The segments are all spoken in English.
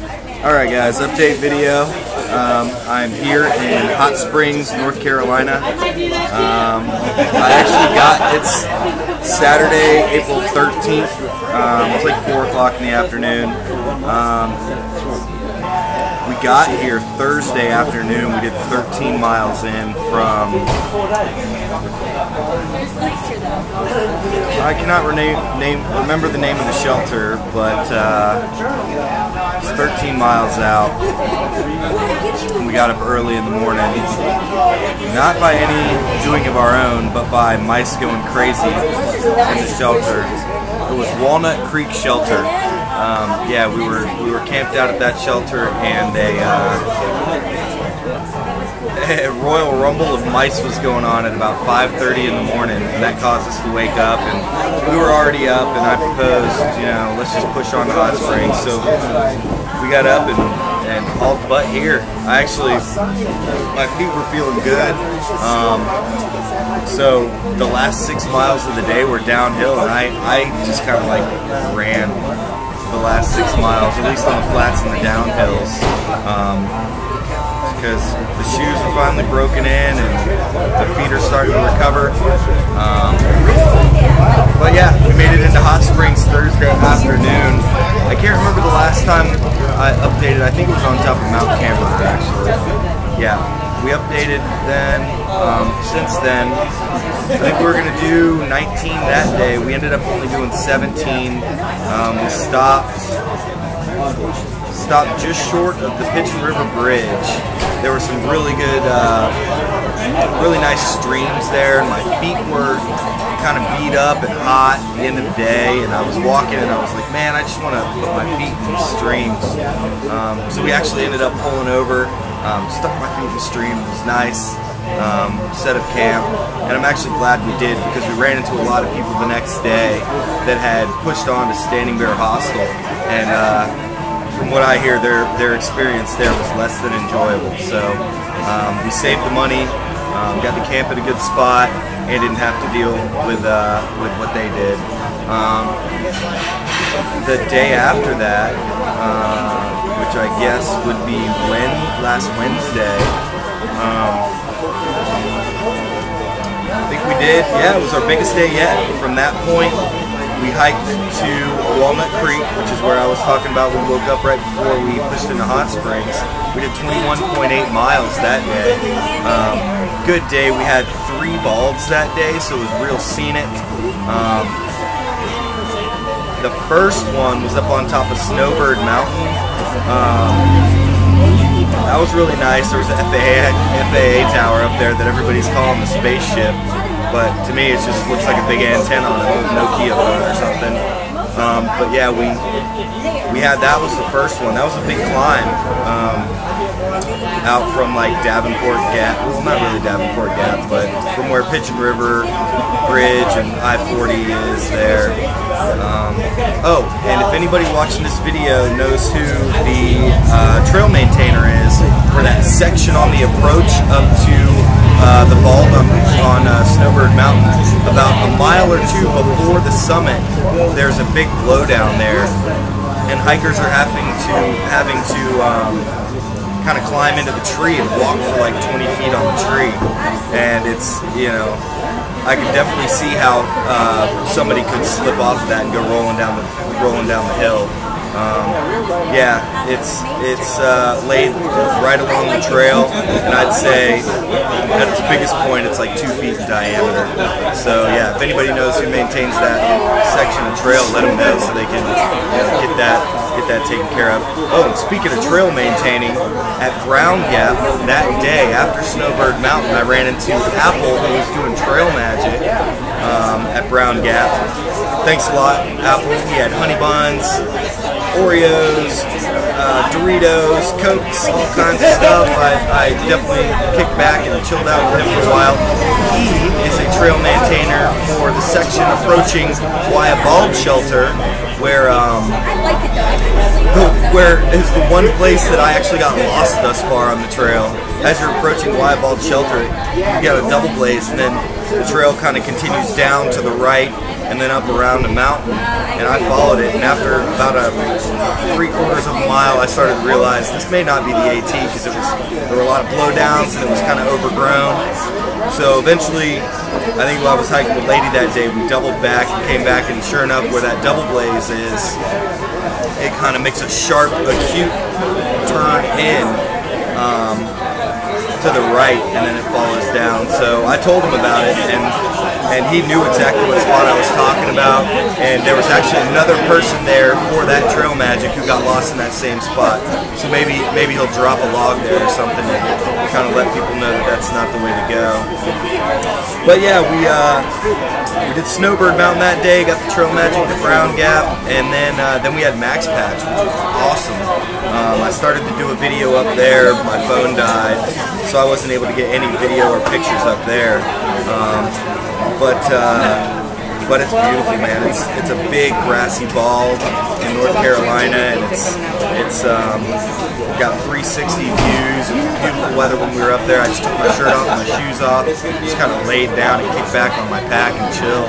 Alright guys, update video. I'm here in Hot Springs, North Carolina. I actually it's Saturday, April 13th. It's like 4 o'clock in the afternoon. We got here Thursday afternoon. We did 13 miles in from... I cannot remember the name of the shelter, but it's 13 miles out. We got up early in the morning, not by any doing of our own, but by mice going crazy in the shelter. It was Walnut Creek Shelter. Yeah, we were camped out at that shelter, and a royal rumble of mice was going on at about 5:30 in the morning, and that caused us to wake up. And we were already up, and I proposed, you know, let's just push on to Hot Springs. So we got up and hauled butt here. My feet were feeling good. So the last 6 miles of the day were downhill, and I just kind of like ran the last 6 miles, at least on the flats and the downhills, because the shoes are finally broken in and the feet are starting to recover. But yeah, we made it into Hot Springs Thursday afternoon. I can't remember the last time I updated. I think it was on top of Mount Camber, actually. Yeah, we updated then. Since then, I think we were going to do 19 that day. We ended up only doing 17. We stopped just short of the Pigeon River Bridge. There were some really good, really nice streams there, and my feet were kind of beat up and hot at the end of the day, and I was walking and I was like, man, I just want to put my feet in these streams. So we actually ended up pulling over, stuck my feet in the stream. It was nice. Set up camp, and I'm actually glad we did, because we ran into a lot of people the next day that had pushed on to Standing Bear Hostel, and from what I hear, their experience there was less than enjoyable. So we saved the money, got to camp at a good spot, and didn't have to deal with what they did. The day after that, which I guess would be last Wednesday. I think we did, yeah, it was our biggest day yet. From that point, we hiked to Walnut Creek, which is where I was talking about. We woke up right before we pushed into Hot Springs. We did 21.8 miles that day. Good day. We had 3 balds that day, so it was real scenic. The first one was up on top of Snowbird Mountain. That was really nice. There was an FAA tower up there that everybody's calling the spaceship, but to me it just looks like a big antenna on an old Nokia phone or something. But yeah, we had, that was the first one. That was a big climb out from like Davenport Gap. Well, not really Davenport Gap, but from where Pigeon River Bridge and I-40 is there. Oh, and if anybody watching this video knows who the trail maintainer is for that section on the approach up to the bald on Snowbird Mountain, about a mile or 2 before the summit, there's a big blowdown there, and hikers are having to kind of climb into the tree and walk for like 20 feet on the tree, and it's, you know, I can definitely see how somebody could slip off of that and go rolling down the hill. Yeah, it's laid right along the trail, and I'd say at its biggest point it's like 2 feet in diameter. So yeah, if anybody knows who maintains that section of trail, let them know so they can, you know, get that taken care of. Oh, and speaking of trail maintaining, at Brown Gap that day after Snowbird Mountain, I ran into Apple, who was doing trail magic at Brown Gap. Thanks a lot, Apple. He had honey buns, Oreos, Doritos, Cokes, all kinds of stuff. I definitely kicked back and chilled out with him for a while. He is a trail maintainer for the section approaching Wyatt Bulb Shelter, where is the one place that I actually got lost thus far on the trail. As you're approaching Wyatt Bulb Shelter, you got a double blaze, and then the trail kind of continues down to the right and then up around the mountain, and I followed it, and after about a 3/4 of a mile, I started to realize this may not be the AT, because there were a lot of blowdowns and it was kind of overgrown. So eventually, I think while I was hiking with Lady that day, we doubled back and came back, and sure enough, where that double blaze is, it kind of makes a sharp, acute turn in to the right, and then it follows down. So I told him about it, and he knew exactly what spot I was talking about, and there was actually another person there for that trail magic who got lost in that same spot. So maybe he'll drop a log there or something to kind of let people know that that's not the way to go. But yeah, we did Snowbird Mountain that day, got the trail magic to Brown Gap, and then we had Max Patch, which was awesome. I started to do a video up there, my phone died, so I wasn't able to get any video or pictures up there. But it's beautiful, man. It's a big grassy ball in North Carolina, and it's got 360 views. It was beautiful weather when we were up there. I just took my shirt off and my shoes off, just kind of laid down and kicked back on my pack and chill.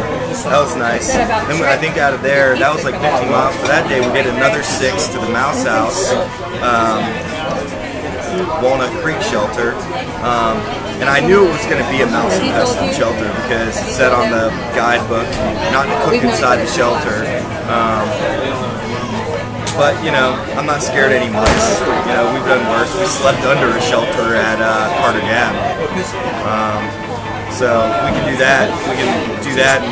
That was nice. Then I think out of there, that was like 15 miles for that day. We did another 6 to the Mouse House, Walnut Creek Shelter. And I knew it was going to be a mouse-infested shelter because it said on the guidebook not to cook inside the shelter. But, you know, I'm not scared of any mice. You know, we've done worse. We slept under a shelter at Carter Gap. So if we can do that in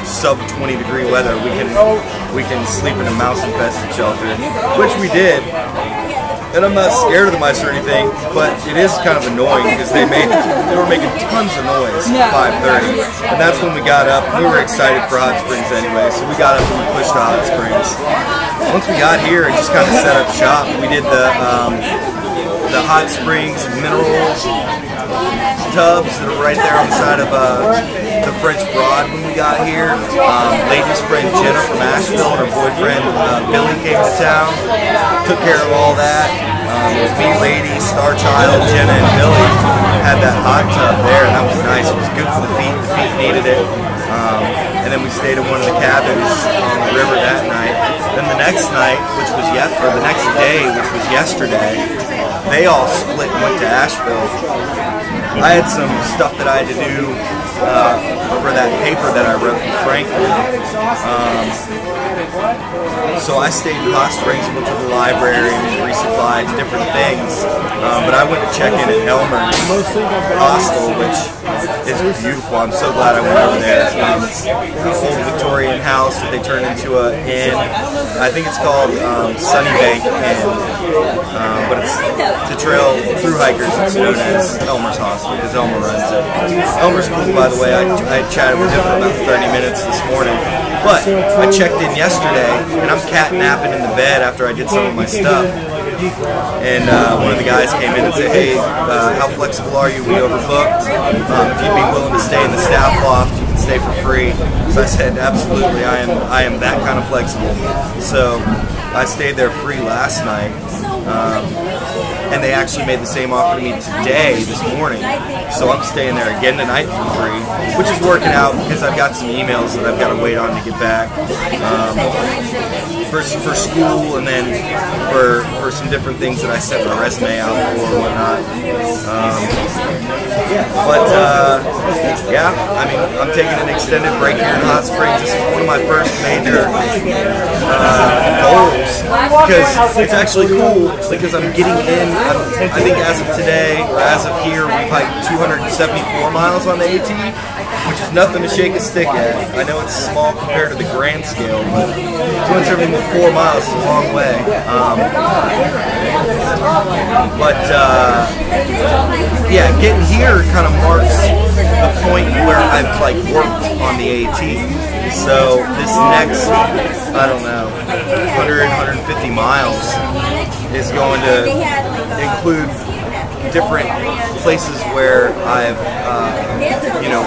sub-20-degree weather. We can sleep in a mouse-infested shelter, which we did. And I'm not scared of the mice or anything, but it is kind of annoying because they were making tons of noise at 5:30, and that's when we got up. We were excited for Hot Springs anyway, so we got up and we pushed to Hot Springs. Once we got here and just kind of set up shop, we did the Hot Springs mineral tubs that are right there on the side of the French Broad when we got here. Lady's friend Jenna from Asheville and her boyfriend Billy came to town, took care of all that. It was me, Lady, Star Child, Jenna, and Billy had that hot tub there, and that was nice. It was good for the feet needed it. And then we stayed in one of the cabins on the river that night. Then the next night, the next day, which was yesterday, they all split and went to Asheville. I had some stuff that I had to do for that paper that I wrote in Franklin. So I stayed in Hot Springs, went to the library and resupplied different things. But I went to check in at Elmer's Hostel, which is beautiful. I'm so glad I went over there. It's an old Victorian house that they turned into an inn. I think it's called Sunny Bank Inn, but it's to trail through hikers. It's known as Elmer's Hostel because Elmer runs it. Elmer's cool, by the way. I chatted with him for about 30 minutes this morning. But I checked in yesterday, and I'm cat-napping in the bed after I did some of my stuff. And one of the guys came in and said, "Hey, how flexible are you? We overbooked. If you'd be willing to stay in the staff loft, you can stay for free." So I said, "Absolutely, I am that kind of flexible." So I stayed there free last night. And they actually made the same offer to me today, this morning. So I'm staying there again tonight for free, which is working out because I've got some emails that I've got to wait on to get back for school, and then for some different things that I sent my resume out for and whatnot. Yeah, I mean, I'm taking an extended break here in Hot Springs. This is one of my first major goals because it's actually cool because I'm getting in. I think as of today, or as of here, we've hiked 274 miles on the AT, which is nothing to shake a stick at. I know it's small compared to the grand scale, but 274 miles is a long way. Yeah, getting here kind of marks the point where I've like worked on the AT. So this next, I don't know, 100, 150 miles is going to include different places where I've,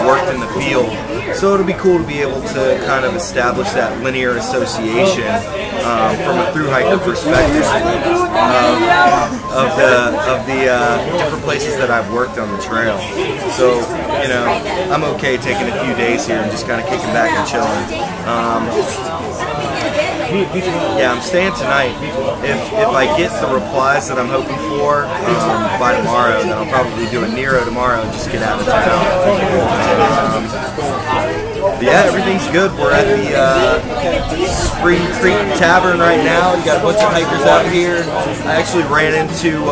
worked in the field. So it'll be cool to be able to kind of establish that linear association from a through hiker perspective of the different places that I've worked on the trail. So, you know, I'm okay taking a few days here and just kind of kicking back and chilling. Yeah, I'm staying tonight. If I get the replies that I'm hoping for by tomorrow, then I'll probably do a Nero tomorrow and just get out of town. Yeah, everything's good. We're at the Spring Creek Tavern right now. You got a bunch of hikers out here. I actually ran into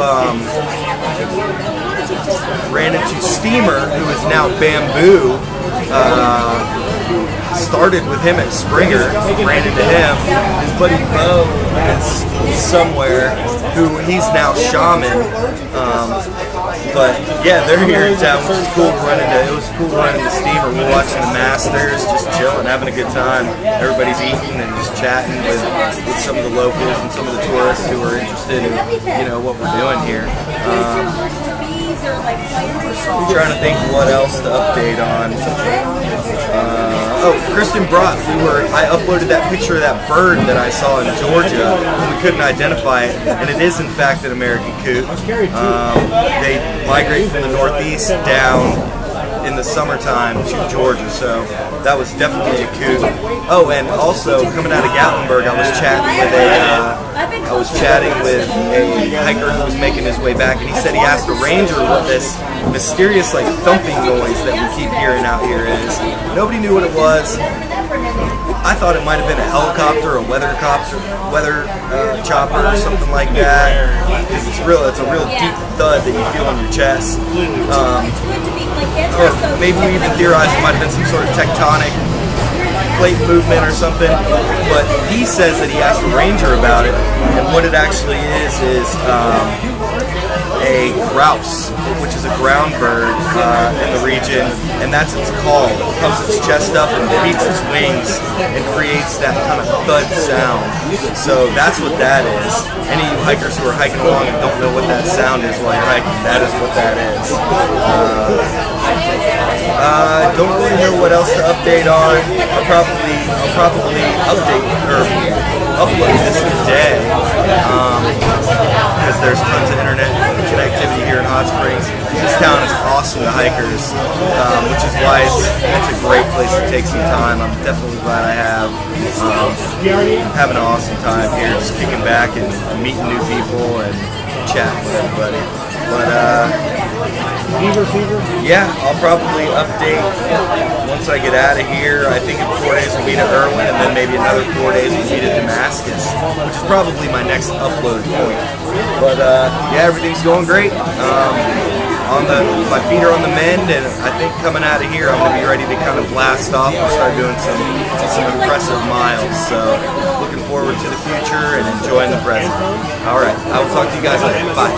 Steamer, who is now Bamboo. Started with him at Springer, ran into him. His buddy Bo is somewhere, who he's now Shaman. But yeah, they're here in town, which is cool. It was cool to run into Steamer. We're watching the Masters, just chilling, having a good time. Everybody's eating and just chatting with some of the locals and some of the tourists who are interested in, you know, what we're doing here. I'm trying to think what else to update on. Oh, Kristen brought. I uploaded that picture of that bird that I saw in Georgia, and we couldn't identify it, and it is in fact an American Coot. They migrate from the northeast down in the summertime to Georgia, so that was definitely a coot. Oh, and also coming out of Gatlinburg, I was chatting with a hiker who was making his way back, and he said he asked a ranger what this mysterious like thumping noise that we keep hearing out here is. Nobody knew what it was. I thought it might have been a helicopter, a weather chopper, or something like that. It's a real deep thud that you feel in your chest. Or maybe we even theorized it might have been some sort of tectonic plate movement or something. But he says that he asked a ranger about it, and what it actually is a grouse, which is a ground bird in the region, and that's its call. It puffs its chest up and beats its wings and creates that kind of thud sound. So that's what that is. Any of you hikers who are hiking along and don't know what that sound is while you're hiking, that is what that is. I don't really know what else to update on. I'll probably update or upload this today because there's tons of internet connectivity here in Hot Springs. This town is awesome to hikers, which is why it's a great place to take some time. I'm definitely glad I have. I'm having an awesome time here, just kicking back and meeting new people and chatting with everybody. But yeah, I'll probably update once I get out of here. I think in 4 days we'll be to Irwin, and then maybe another 4 days we'll be to Damascus, which is probably my next upload point. But yeah, everything's going great. My feet are on the mend, and I think coming out of here I'm going to be ready to kind of blast off and start doing some impressive miles. So looking forward to the future and enjoying the present. All right, I will talk to you guys later. Bye.